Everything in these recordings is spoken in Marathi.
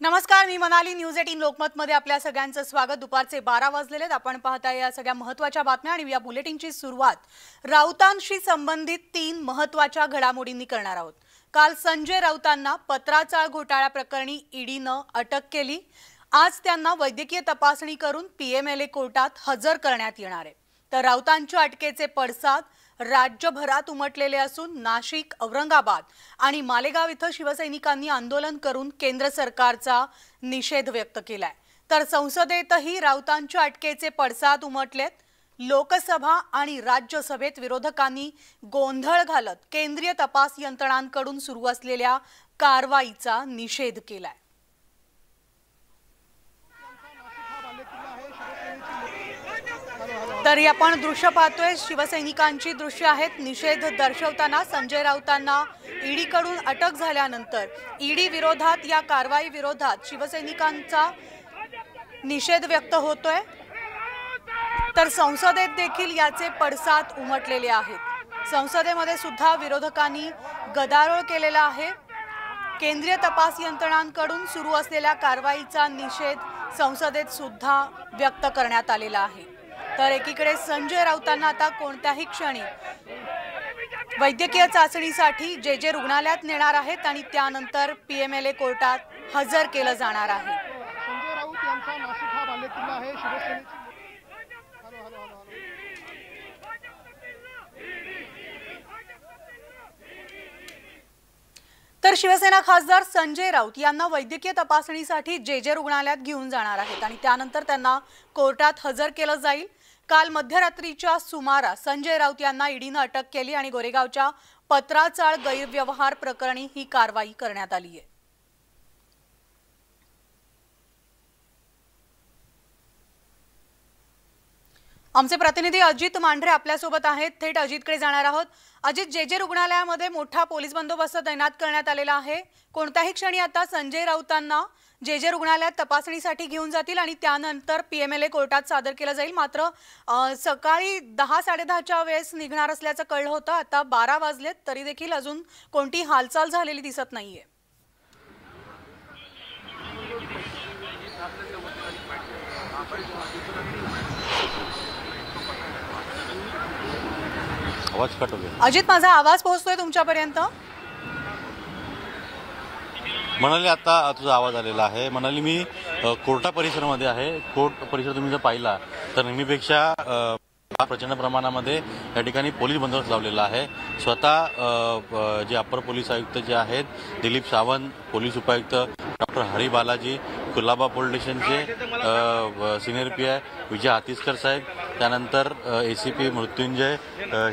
नमस्कार, मी मनाली. न्यूज 18 लोकमत मध्ये आपल्या सगळ्यांचं स्वागत. दुपारचे 12 वाजलेले आहेत. आपण पाहताय या सगळ्या महत्त्वाच्या बातम्या आणि या बुलेटिनची सुरुवात राऊतांशी संबंधित 3 महत्त्वाच्या घडामोडींनी करणार आहोत. काल संजय राऊतांना पत्राचाळ घोटाळा प्रकरणी ईडीनं अटक केली. आज त्यांना वैद्यकीय तपासणी करून पीएमएलए कोर्टात हजर करण्यात येणार आहे. तर राऊतांच्या अटकेचे पडसाद राज्यभरात उमटलेले असून नाशिक, औरंगाबाद आणि मालेगाव इथं शिवसैनिकांनी आंदोलन करून केंद्र सरकारचा निषेध व्यक्त केलाय. तर संसदेतही राऊतांच्या अटकेचे पडसाद उमटलेत. लोकसभा आणि राज्यसभेत विरोधकांनी गोंधळ घालत केंद्रीय तपास यंत्रणांकडून सुरू असलेल्या कारवाईचा निषेध केलाय. तर आपण दृश्य पाहतोय, शिवसैनिकांची दृश्य आहेत. निषेध दर्शवताना संजय राऊतांना ईडीकडून अटक झाल्यानंतर ईडी विरोधात या कारवाई विरोधात शिवसैनिकांचा निषेध व्यक्त होतोय. तर संसदेत देखील याचे पडसाद उमटलेले आहेत. संसदेमध्ये सुद्धा विरोधकांनी गदारोळ केलेला आहे. केंद्रीय तपास यंत्रणांकडून सुरू असलेल्या कारवाईचा निषेध संसदेत सुद्धा व्यक्त करण्यात आलेला आहे. तर एकीकडे संजय राऊतांना आता कोणत्याही क्षणी वैद्यकीय चाचणीसाठी जे रुग्णालयात नेणार आहेत आणि त्यानंतर पीएमएलए कोर्टात हजर केलं जाणार आहे. संजय राऊत यांचा नाशिक हा बालेकिल्ला आहे. शिवसेनेची तर शिवसेना खासदार संजय राऊत यांना वैद्यकीय तपासणीसाठी जे रुग्णालयात घेऊन जाणार आहेत आणि त्यानंतर त्यांना कोर्टात हजर केलं जाईल. काल मध्यरात्रीच्या सुमारास संजय राऊत यांना ईडीनं अटक केली आणि गोरेगावच्या पत्राचाळ गैरव्यवहार प्रकरणी ही कारवाई करण्यात आली आहे. आमचे प्रतिनिधी अजित मांढरे आपल्यासोबत आहेत. थेट अजितकडे जाणार आहोत. अजित, जे रुग्णालयामध्ये मोठा पोलीस बंदोबस्त तैनात करण्यात आलेला आहे. कोणत्याही क्षणी आता संजय राऊतांना जे रुग्णालयात तपासणीसाठी घेऊन जातील आणि त्यानंतर पीएमएलए कोर्टात सादर केलं जाईल. मात्र सकाळी 10-10:30च्या वेळेस निघणार असल्याचं कळलं होतं. आता 12 वाजलेत तरी देखील अजून कोणती हालचाल झालेली दिसत नाहीये. अजित, माझा आवाज पोहोचतोय तुमच्यापर्यंत? मनाली, आता तुझा आवाज आलेला आहे. मनाली, मी कोर्टा परिसरामध्ये आहे. कोर्ट परिसर तुम्ही जर पाहिला तर नेहमीपेक्षा प्रचंड प्रमाणामध्ये या ठिकाणी पोलीस बंदोबस्त लावलेला आहे. स्वतः जे अपर पोलीस आयुक्त जे आहेत दिलीप सावंत, पोलीस उपायुक्त डॉक्टर हरी बालाजी, कुलाबा पोलीस स्टेशनचे सिनियर पीआय विजय हातीसकर साहेब, त्यानंतर एसीपी मृत्युंजय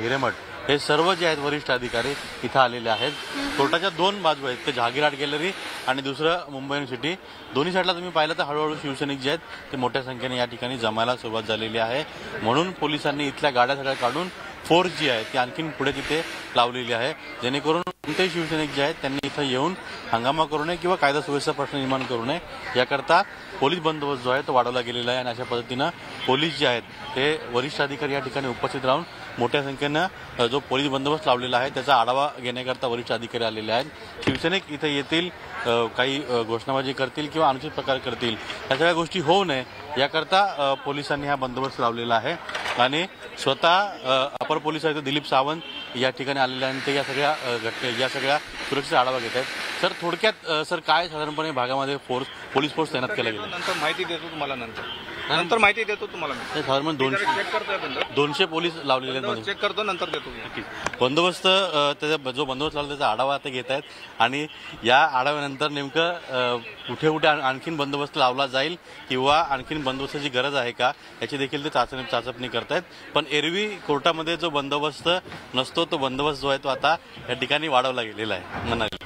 हिरेमठ, हे सर्व जे आहेत वरिष्ठ अधिकारी इथं आलेले आहेत. कोर्टाच्या 2 बाजू आहेत, ते जहागीरहाट गॅलरी आणि दुसरं मुंबई युनिव्हर्सिटी. दोन्ही साईडला तुम्ही पाहिलं तर हळूहळू शिवसैनिक जे आहेत ते मोठ्या संख्येने या ठिकाणी जमायला सुरुवात झालेली आहे. म्हणून पोलिसांनी इथल्या गाड्या सगळ्या काढून फोर्स जी आहे ती आणखीन पुढे तिथे लावलेली आहे, जेणेकरून कोणतेही शिवसैनिक जे आहेत त्यांनी इथं येऊन हंगामा करू नये किंवा कायदा सुव्यवस्था प्रश्न निर्माण करू नये याकरता पोलीस बंदोबस्त जो आहे तो वाढवला गेलेला आहे. आणि अशा पद्धतीनं पोलीस जे आहेत ते वरिष्ठ अधिकारी या ठिकाणी उपस्थित राहून मोठ्या संख्येनं जो पोलीस बंदोबस्त लावलेला आहे त्याचा आढावा घेण्याकरता वरिष्ठ अधिकारी आलेले आहेत. शिवसैनिक इथे येतील, काही घोषणाबाजी करतील किंवा अनुचित प्रकार करतील, या सगळ्या गोष्टी होऊ नये याकरता पोलिसांनी हा बंदोबस्त लावलेला आहे. आणि स्वतः अपर पोलीस आयुक्त दिलीप सावंत या ठिकाणी आलेले आणि ते या सगळ्या सुरक्षेचा आढावा घेत आहेत. सर, थोडक्यात सर काय साधारणपणे भागामध्ये पोलीस फोर्स तैनात केला गेला? नंतर माहिती देतो तुम्हाला. नंतर माहिती देतो तुम्हाला. साधारण 200 पोलीस लावलेले आहेत. चेक करतो, नंतर देतो. बंदोबस्त त्याचा जो बंदोबस्त लावला त्याचा आढावा आता घेत आहेत. आणि या आढाव्यानंतर नेमकं कुठे कुठे आणखीन बंदोबस्त लावला जाईल किंवा आणखीन बंदोबस्ताची गरज आहे का याची देखील ते चाचपणी करतायत. पण एरवी कोर्टामध्ये जो बंदोबस्त नसतो तो बंदोबस्त जो आहे तो आता या ठिकाणी वाढवला गेलेला आहे. म्हणाले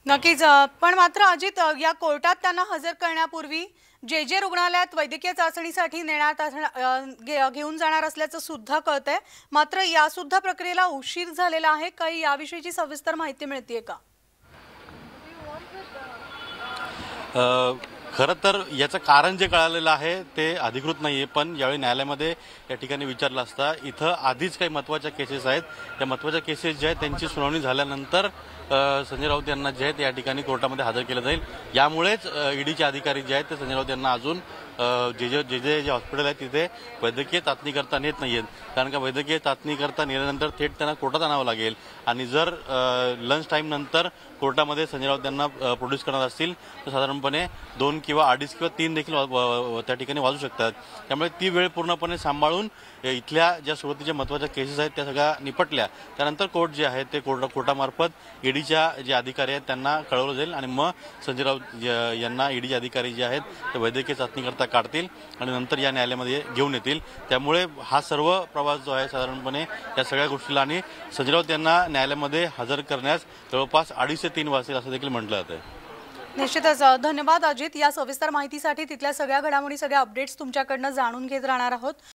नक्कीच. पण मात्र अजित, या कोर्टात त्यांना हजर करण्यापूर्वी जे रुग्णालयात वैद्यकीय चाचणीसाठी घेऊन जाणार असल्याचं सुद्धा कळतंय. मात्र या सुद्धा प्रक्रियेला उशीर झालेला आहे. काही याविषयीची सविस्तर माहिती मिळतेय का? खरं तर याचं कारण जे कळालेलं आहे ते अधिकृत नाहीये, पण यावेळी न्यायालयामध्ये या ठिकाणी विचारलं असता इथं आधीच काही महत्त्वाच्या केसेस आहेत. त्या महत्त्वाच्या केसेस ज्या आहेत त्यांची सुनावणी झाल्यानंतर संजय राऊत यांना जे आहे ते या ठिकाणी कोर्टामध्ये हजर केलं जाईल। यामुळेच ईडीचे अधिकारी जे आहेत ते संजय राऊत यांना अजून जे हॉस्पिटल आहे तिथे वैद्यकीय चाचणी करता नेत नाहीयेत, कारण का वैद्यकीय चाचणी करता नेल्यानंतर थेट त्यांना कोर्टात आणावं लागेल आणि जर लंच टाईम नंतर कोर्टामध्ये संजय राऊत यांना प्रोड्यूस करणार असतील तर साधारणपणे 2 किंवा 2.5 किंवा 3 देखील त्या ठिकाणी वाजू शकतात। त्यामुळे ती वेळ पूर्णपणे सांभाळून इथल्या ज्या सुरुवातीच्या महत्त्वाच्या केसेस आहेत त्या सगळ्या निपटल्या त्यानंतर कोर्ट जे आहे ते कोर्टामार्फत ईडीच्या जे अधिकारी आहेत त्यांना कळवलं जाईल आणि मग संजय राऊत यांना ईडीचे अधिकारी जे आहेत ते वैद्यकीय चाचणी करता काढतील आणि नंतर या न्यायालयामध्ये घेऊन येतील। त्यामुळे हा सर्व प्रवास जो आहे साधारणपणे या सगळ्या गोष्टीला आणि संजय राऊत यांना न्यायालयामध्ये हजर करण्यास जवळपास 2.5 ते 3 वाजेल असं देखील म्हटलं जातं। निश्चितच धन्यवाद अजित, या सविस्तर माहितीसाठी। तिथल्या सगळ्या घडामोडी, सगळ्या अपडेट्स तुमच्याकडनं जाणून घेत राहणार आहोत।